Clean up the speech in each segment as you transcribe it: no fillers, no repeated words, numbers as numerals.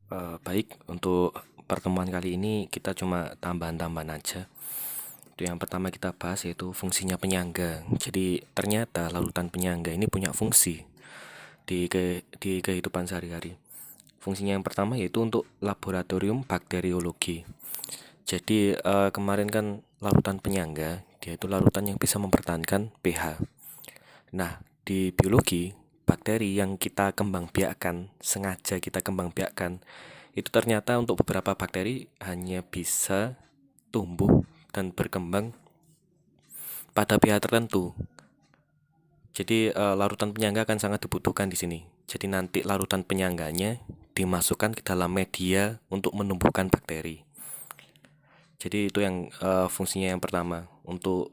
Baik, untuk pertemuan kali ini kita cuma tambahan-tambahan aja. Itu yang pertama kita bahas yaitu fungsinya penyangga. Jadi ternyata larutan penyangga ini punya fungsi di kehidupan sehari-hari. Fungsinya yang pertama yaitu untuk laboratorium bakteriologi. Jadi kemarin kan larutan penyangga, dia itu larutan yang bisa mempertahankan pH. Nah, di biologi, bakteri yang kita kembangbiakkan, sengaja kita kembangbiakkan, itu ternyata untuk beberapa bakteri hanya bisa tumbuh dan berkembang pada pH tertentu. Jadi larutan penyangga akan sangat dibutuhkan di sini. Jadi nanti larutan penyangganya dimasukkan ke dalam media untuk menumbuhkan bakteri. Jadi itu yang fungsinya yang pertama, untuk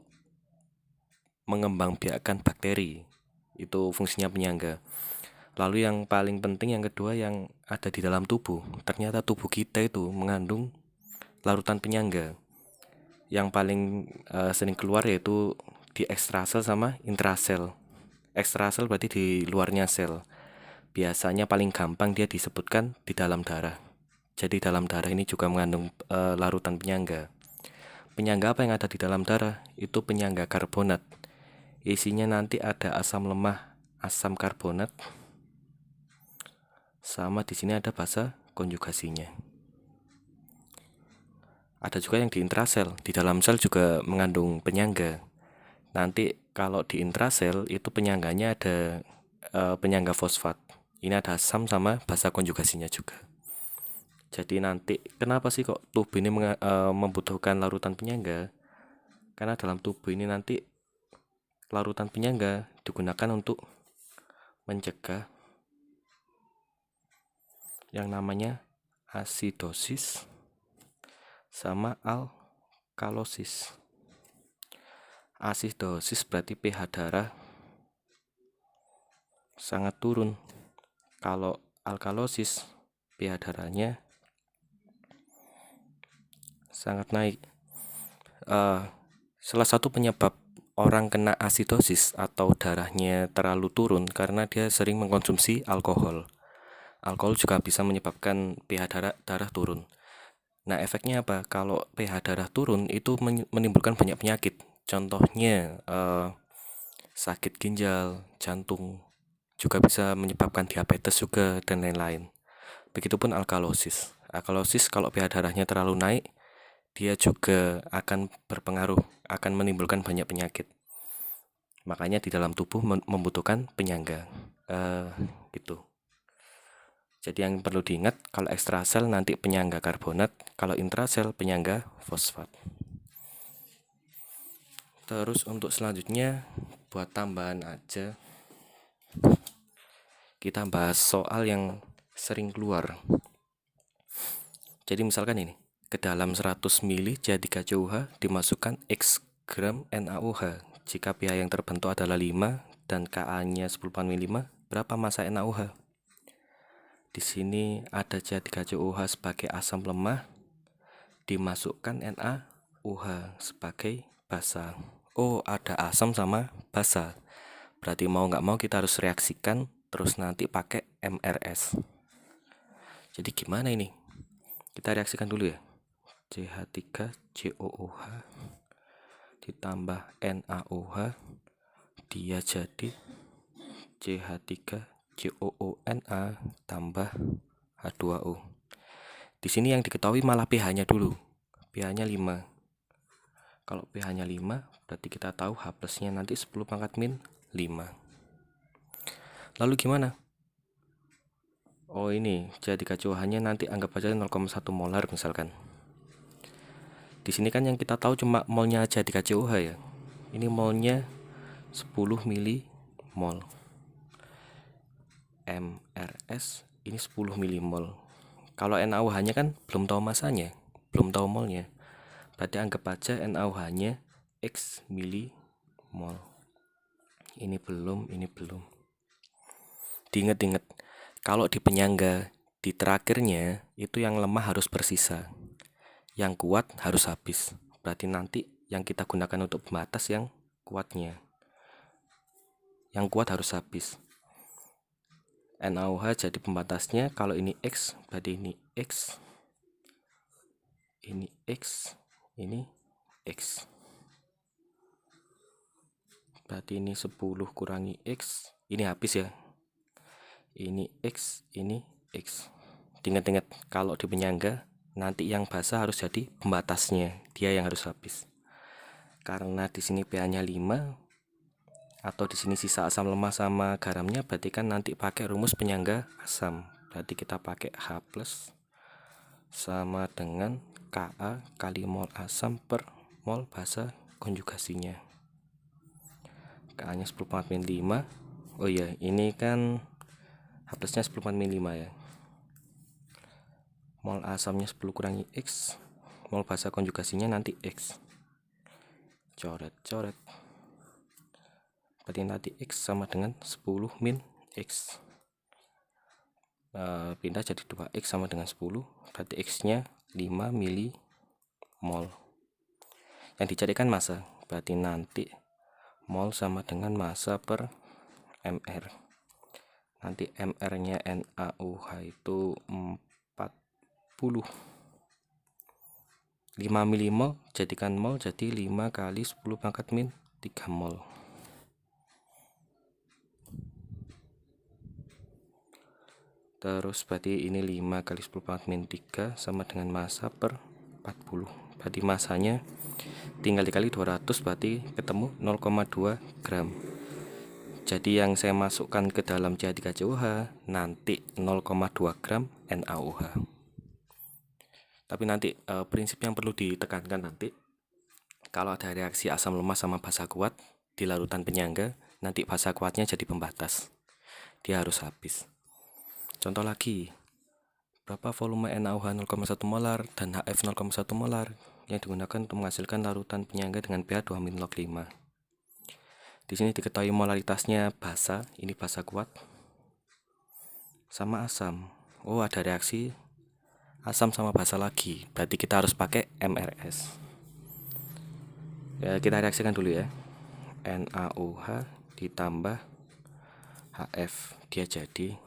mengembangbiakkan bakteri. Itu fungsinya penyangga. Lalu yang paling penting yang kedua yang ada di dalam tubuh. Ternyata tubuh kita itu mengandung larutan penyangga. Yang paling sering keluar yaitu di ekstrasel sama intrasel. Ekstrasel berarti di luarnya sel. Biasanya paling gampang dia disebutkan di dalam darah. Jadi dalam darah ini juga mengandung larutan penyangga. Penyangga apa yang ada di dalam darah? Itu penyangga karbonat. Isinya nanti ada asam lemah, asam karbonat, sama di sini ada basa konjugasinya. Ada juga yang di intrasel. Di dalam sel juga mengandung penyangga. Nanti kalau di intrasel itu penyangganya ada penyangga fosfat. Ini ada asam sama basa konjugasinya juga. Jadi nanti kenapa sih kok tubuh ini membutuhkan larutan penyangga? Karena dalam tubuh ini nanti larutan penyangga digunakan untuk mencegah yang namanya asidosis sama alkalosis. Asidosis berarti pH darah sangat turun. Kalau alkalosis, pH darahnya sangat naik. Salah satu penyebab orang kena asidosis atau darahnya terlalu turun karena dia sering mengkonsumsi alkohol. Alkohol juga bisa menyebabkan pH darah turun. Nah, efeknya apa? Kalau pH darah turun itu menimbulkan banyak penyakit. Contohnya sakit ginjal, jantung, juga bisa menyebabkan diabetes juga dan lain-lain. Begitupun alkalosis. Alkalosis kalau pH darahnya terlalu naik, dia juga akan berpengaruh, akan menimbulkan banyak penyakit. Makanya di dalam tubuh membutuhkan penyangga. Gitu. Jadi yang perlu diingat, kalau ekstrasel nanti penyangga karbonat, kalau intrasel penyangga fosfat. Terus untuk selanjutnya, buat tambahan aja, kita bahas soal yang sering keluar. Jadi misalkan ini, ke dalam 100 ml J3COH dimasukkan X gram NaOH. Jika pH yang terbentuk adalah 5 dan Ka-nya 10,5, berapa massa NaOH? Di sini ada J3COH sebagai asam lemah, dimasukkan NaOH sebagai basa. Oh, ada asam sama basa. Berarti mau nggak mau kita harus reaksikan, terus nanti pakai MRS. Jadi gimana ini? Kita reaksikan dulu ya. CH3COOH ditambah NaOH, dia jadi CH3COONA tambah H2O. Di sini yang diketahui malah pH-nya dulu. pH-nya 5. Kalau pH-nya 5, berarti kita tahu H plus-nya nanti 10 pangkat min 5. Lalu gimana? Oh, ini J3COH-nya nanti anggap aja 0,1 molar misalkan. Di sini kan yang kita tahu cuma molnya J3COH ya. Ini molnya 10 milimol. MRS ini 10 milimol. Kalau NaOH-nya kan belum tahu masanya, belum tahu molnya. Berarti anggap aja NaOH-nya X milimol. Ini belum. Diinget-inget, kalau di penyangga di terakhirnya itu yang lemah harus bersisa, yang kuat harus habis. Berarti nanti yang kita gunakan untuk pembatas yang kuatnya, yang kuat harus habis. NaOH jadi pembatasnya. Kalau ini X, berarti ini X, ini X, ini X. Berarti ini 10 kurangi X, ini habis ya. Ini X, ini X. Ingat-ingat kalau di penyangga nanti yang basah harus jadi pembatasnya, dia yang harus habis. Karena di sini pH-nya 5 atau di sini sisa asam lemah sama garamnya, berarti kan nanti pakai rumus penyangga asam. Berarti kita pakai H+ sama dengan Ka kali mol asam per mol basa konjugasinya. Ka-nya 10,5. Oh iya, ini kan H+-nya 10,5 ya. Mol asamnya 10 kurangi X, mol basa konjugasinya nanti X. Coret-coret. Berarti nanti X sama dengan 10 min X. Pindah jadi 2X sama dengan 10. Berarti X-nya 5 milimol. Yang dicarikan massa. Berarti nanti mol sama dengan massa per mR. Nanti mR-nya NaOH itu 40. 5 milimol jadikan mol, jadi 5 kali 10 pangkat min 3 mol. Terus berarti ini 5 kali 10 pangkat min 3 sama dengan massa per 40. Berarti massanya tinggal dikali 200, berarti ketemu 0,2 gram. Jadi yang saya masukkan ke dalam CH3COH nanti 0,2 gram NaOH. Tapi nanti prinsip yang perlu ditekankan nanti, kalau ada reaksi asam lemah sama basa kuat di larutan penyangga, nanti basa kuatnya jadi pembatas. Dia harus habis. Contoh lagi, berapa volume NaOH 0,1 molar dan HF 0,1 molar yang digunakan untuk menghasilkan larutan penyangga dengan pH 2-log 5. Di sini diketahui molaritasnya basa, ini basa kuat, sama asam. Oh, ada reaksi asam sama basa lagi, berarti kita harus pakai MRS. Ya, kita reaksikan dulu ya. NaOH ditambah HF, dia jadi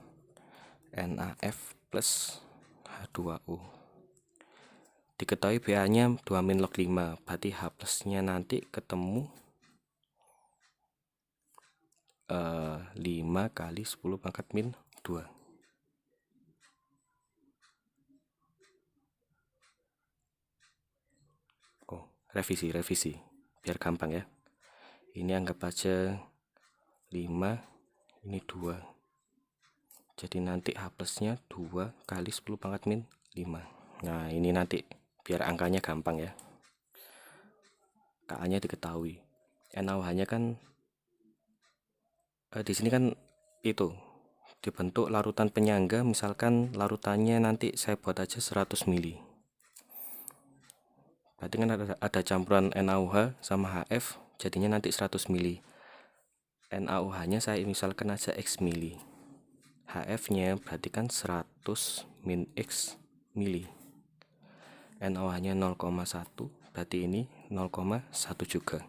NaF plus H2O. Diketahui pH-nya 2-log 5, berarti H+-nya nanti ketemu 5 kali 10 pangkat min 2. Oh, revisi biar gampang ya. Ini anggap aja 5, ini 2. Jadi nanti H+-nya 2 kali 10 pangkat min 5. Nah, ini nanti biar angkanya gampang ya. Ka-nya diketahui. NaOH-nya kan di sini kan itu dibentuk larutan penyangga, misalkan larutannya nanti saya buat aja 100 mili. Berarti kan ada campuran NaOH sama HF, jadinya nanti 100 mili. NaOH-nya saya misalkan aja X mili. HF-nya berarti kan 100 min X mili. NaOH-nya 0,1, berarti ini 0,1 juga.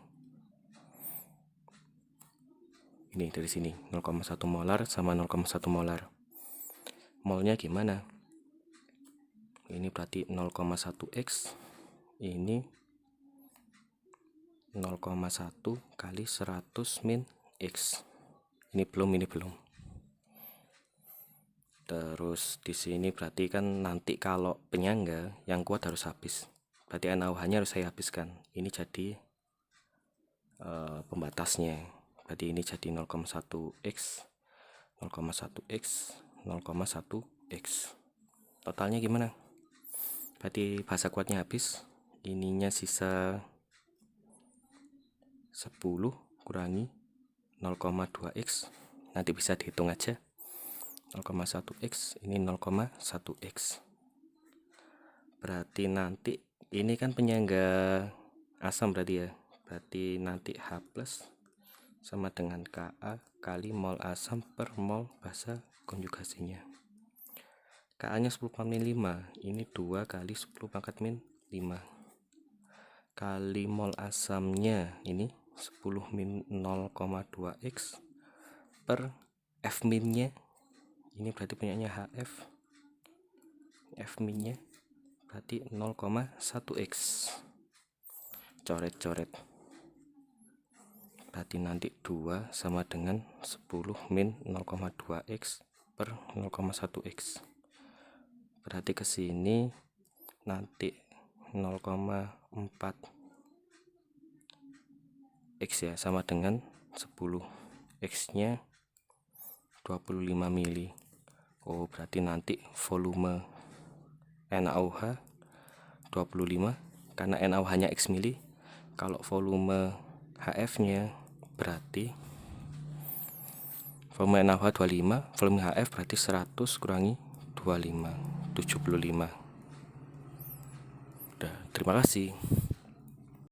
Ini dari sini 0,1 molar sama 0,1 molar. Molnya gimana? Ini berarti 0,1X. Ini 0,1 kali 100 min X. Ini belum. Terus di sini berarti kan nanti kalau penyangga yang kuat harus habis. Berarti NaOH-nya harus saya habiskan. Ini jadi pembatasnya. Berarti ini jadi 0,1X, 0,1X, 0,1X. Totalnya gimana? Berarti basa kuatnya habis. Ininya sisa 10 kurangi 0,2X. Nanti bisa dihitung aja. 0,1X, ini 0,1X. Berarti nanti ini kan penyangga asam berarti ya. Berarti nanti H+ sama dengan Ka kali mol asam per mol basa konjugasinya. Ka-nya 10,5, ini 2 kali 10 pangkat min 5 kali mol asamnya ini 10 min 0,2X per F minnya Ini berarti punyanya HF. F min nya berarti 0,1x. Coret-coret. Berarti nanti 2 sama dengan 10 min 0,2x per 0,1x. Berarti ke sini nanti 0,4 x ya, sama dengan 10. X nya 25 mili. Oh, berarti nanti volume NaOH 25 karena NaOH nya X mili. Kalau volume HF nya berarti volume NaOH 25, volume HF berarti 100 kurangi 25, 75. Udah, terima kasih.